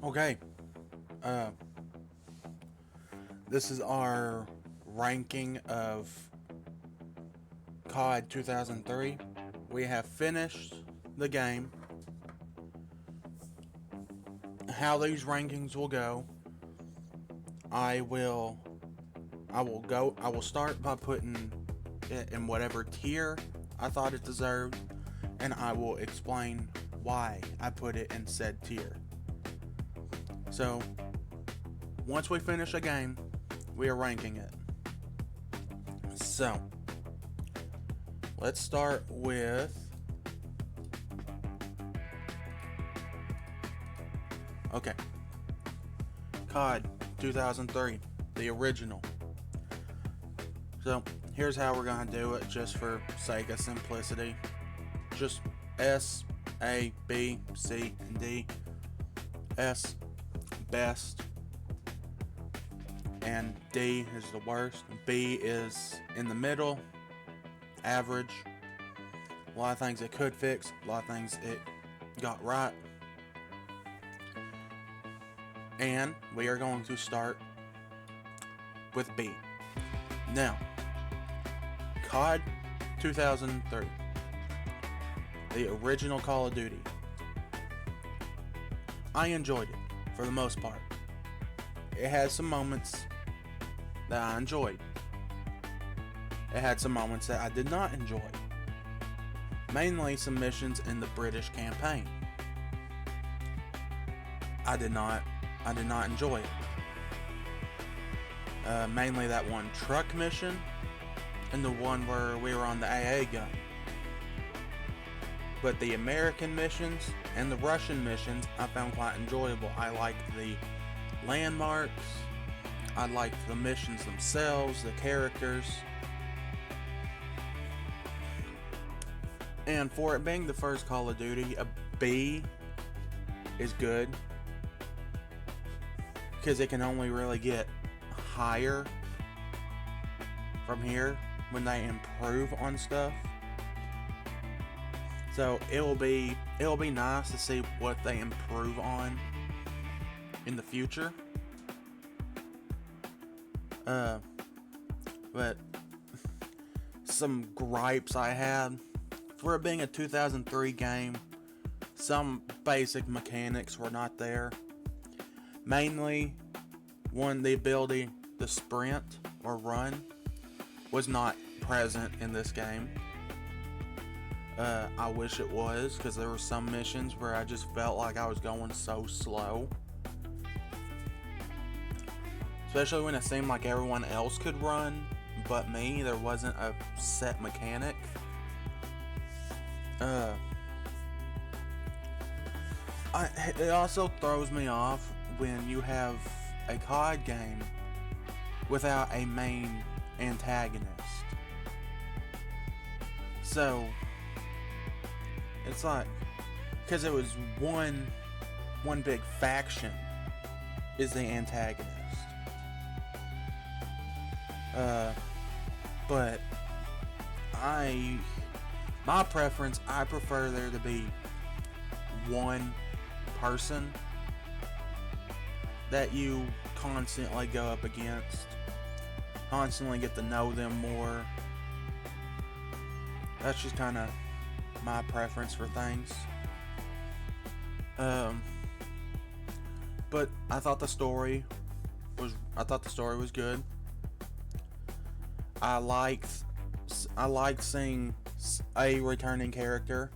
Okay, uh, this is our ranking of COD 2003. We have finished the game. How these rankings will go, I will, I will start by putting it in whatever tier I thought it deserved, and I will explain why I put it in said tier. So, once we finish a game, we are ranking it. So, let's start with. Okay. COD 2003, the original. So, here's how we're going to do it just for sake of simplicity. Just S, A, B, C, and D. S, best. And D is the worst. B is in the middle, average. A lot of things it could fix, a lot of things it got right. And we are going to start with B. Now, COD 2003, the original Call of Duty. I enjoyed it for the most part. It had some moments that I enjoyed. It had some moments that I did not enjoy. Mainly some missions in the British campaign. I did not enjoy it. Mainly that one truck mission and the one where we were on the AA gun. But the American missions and the Russian missions I found quite enjoyable. I liked the landmarks, I liked the missions themselves, the characters. And for it being the first Call of Duty, a B is good. Because it can only really get higher from here when they improve on stuff. So it'll be nice to see what they improve on in the future. But some gripes I had for it being a 2003 game, some basic mechanics were not there. Mainly, one, the ability to sprint or run was not present in this game. I wish it was, because there were some missions where I just felt like I was going so slow. Especially when it seemed like everyone else could run, but me, there wasn't a set mechanic. It also throws me off when you have a COD game without a main antagonist. So, it's like, because it was one big faction is the antagonist. But my preference, I prefer there to be one person that you constantly go up against, constantly get to know them more. That's just kind of my preference for things. But I thought the story was good. I liked seeing a returning character,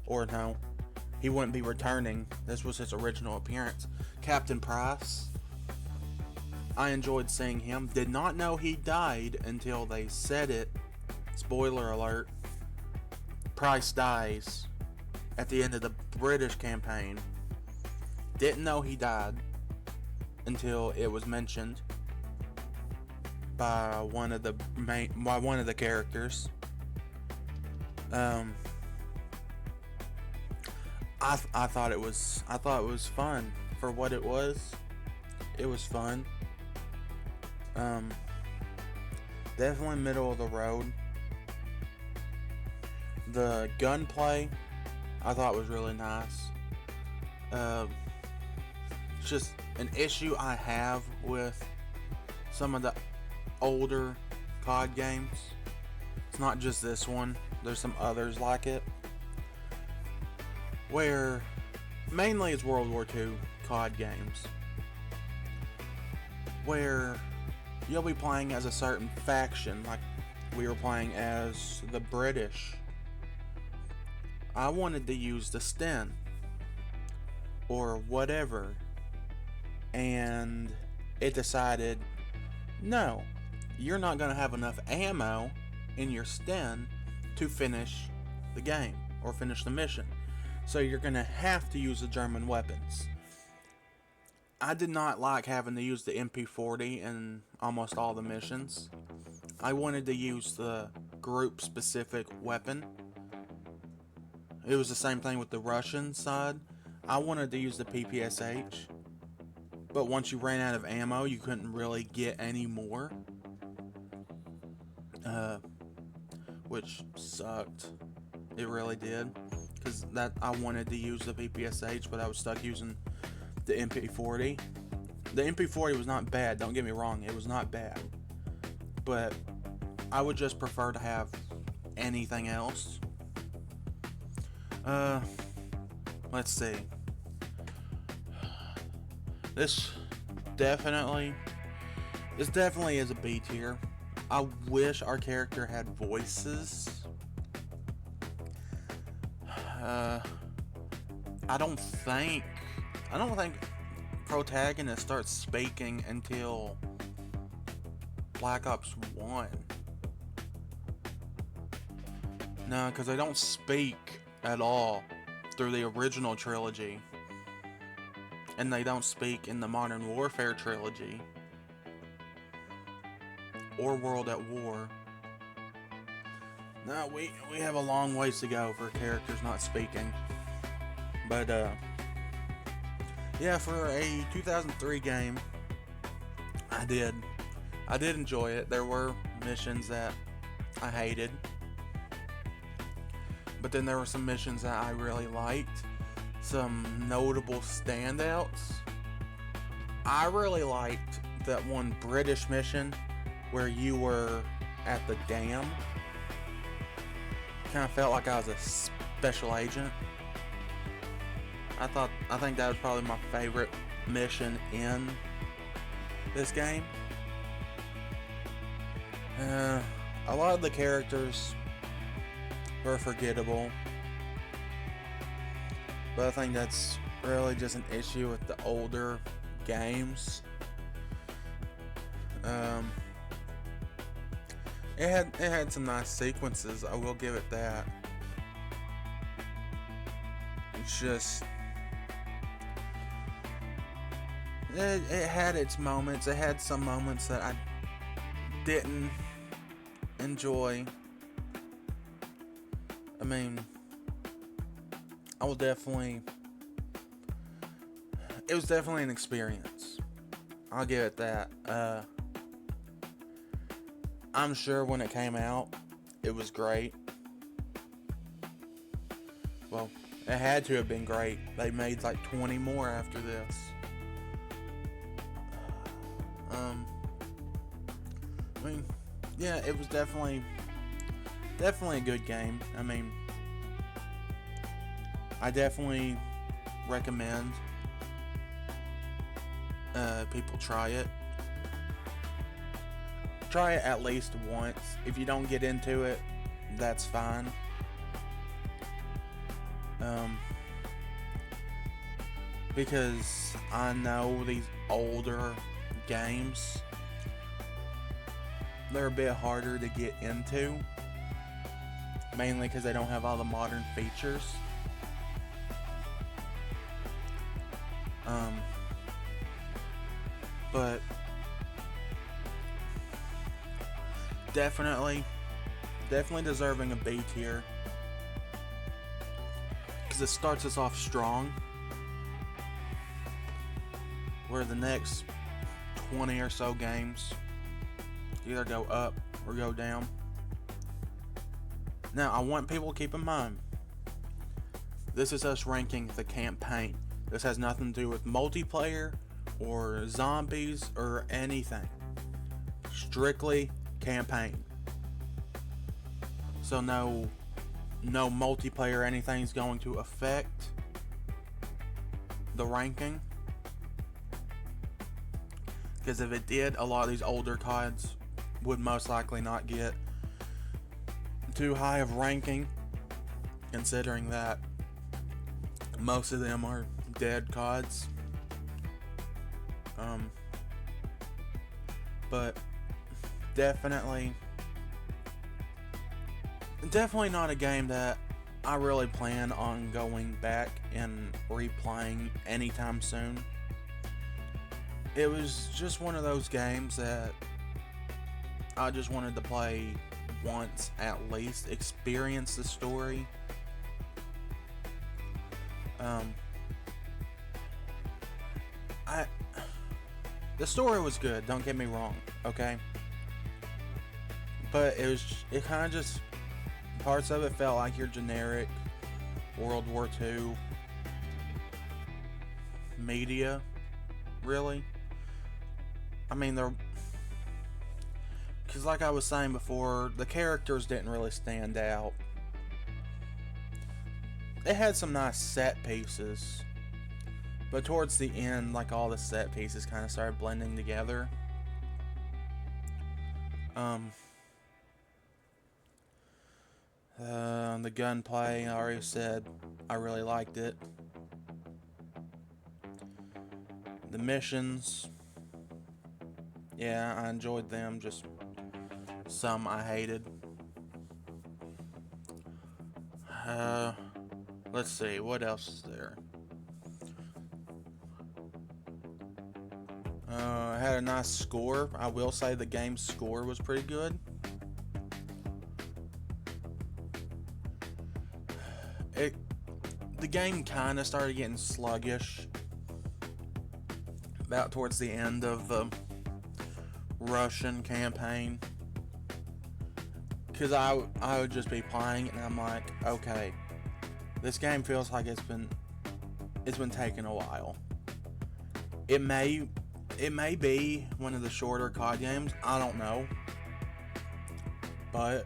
or no, he wouldn't be returning. This was his original appearance. Captain Price. I enjoyed seeing him. Did not know he died until they said it. Spoiler alert. Price dies at the end of the British campaign. Didn't know he died until it was mentioned by one of the characters. I thought it was fun for what it was. It was fun. Definitely middle of the road. The gunplay I thought was really nice. just an issue I have with some of the older COD games. It's not just this one, there's some others like it, where mainly it's World War II COD games, where you'll be playing as a certain faction, like we were playing as the British. I wanted to use the Sten or whatever, and it decided, no, you're not going to have enough ammo in your Sten to finish the game or finish the mission, so you're going to have to use the German weapons. I did not like having to use the MP40 in almost all the missions. I wanted to use the group specific weapon. It was the same thing with the Russian side. I wanted to use the PPSH, but once you ran out of ammo, you couldn't really get any more, which sucked. It really did, because that I wanted to use the PPSH, but I was stuck using the MP40. The MP40 was not bad, don't get me wrong, it was not bad, but I would just prefer to have anything else. Let's see. This definitely is a B tier. I wish our character had voices. I don't think protagonist starts speaking until Black Ops 1. No, because they don't speak at all through the original trilogy, and they don't speak in the Modern Warfare trilogy or World at War. No, we have a long ways to go for characters not speaking. But yeah, for a 2003 game, I did enjoy it. There were missions that I hated, but then there were some missions that I really liked. Some notable standouts. I really liked that one British mission where you were at the dam. Kind of felt like I was a special agent. I think that was probably my favorite mission in this game. A lot of the characters were forgettable, but I think that's really just an issue with the older games. It had some nice sequences, I will give it that. It's just it had its moments. It had some moments that I didn't enjoy. I mean, it was definitely an experience. I'll give it that. I'm sure when it came out, it was great. Well, it had to have been great. They made like 20 more after this. I mean, yeah, it was definitely a good game. I mean, I definitely recommend people try it. Try it at least once. If you don't get into it, that's fine. Because I know these older games, they're a bit harder to get into, mainly because they don't have all the modern features. But definitely deserving a B tier, because it starts us off strong, where the next 20 or so games either go up or go down. Now, I want people to keep in mind, this is us ranking the campaign. This has nothing to do with multiplayer or zombies or anything. Strictly campaign. So no multiplayer or anything is going to affect the ranking. Because if it did, a lot of these older CODs would most likely not get too high of ranking, considering that most of them are dead CODs. But definitely not a game that I really plan on going back and replaying anytime soon. It was just one of those games that I just wanted to play once at least, experience the story. The story was good, don't get me wrong, okay? But it kind of just, parts of it felt like your generic World War II media, really. I mean, because like I was saying before, the characters didn't really stand out. It had some nice set pieces, but towards the end, like, all the set pieces kind of started blending together. The gunplay, I already said, I really liked it. The missions, yeah, I enjoyed them, just some I hated. Let's see, what else is there? I had a nice score. I will say the game's score was pretty good. The game kind of started getting sluggish about towards the end of the Russian campaign, because I would just be playing it and I'm like, okay, this game feels like it's been taking a while. It may be one of the shorter COD games, I don't know, but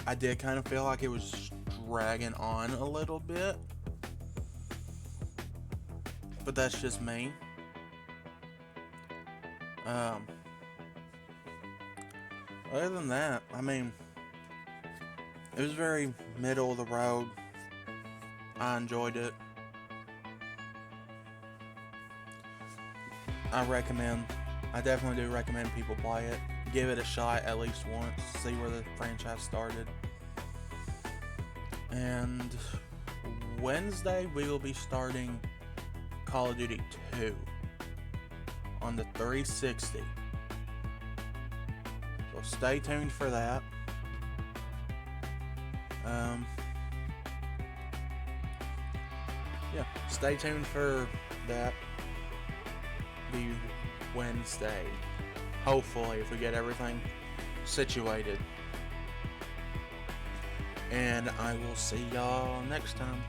I did kind of feel like it was dragging on a little bit. But that's just me. Other than that, I mean, it was very middle of the road. I enjoyed it. I definitely do recommend people play it. Give it a shot at least once. See where the franchise started. And Wednesday we will be starting Call of Duty 2 on the 360. So stay tuned for that. Yeah, stay tuned for that. Be Wednesday. Hopefully, if we get everything situated. And I will see y'all next time.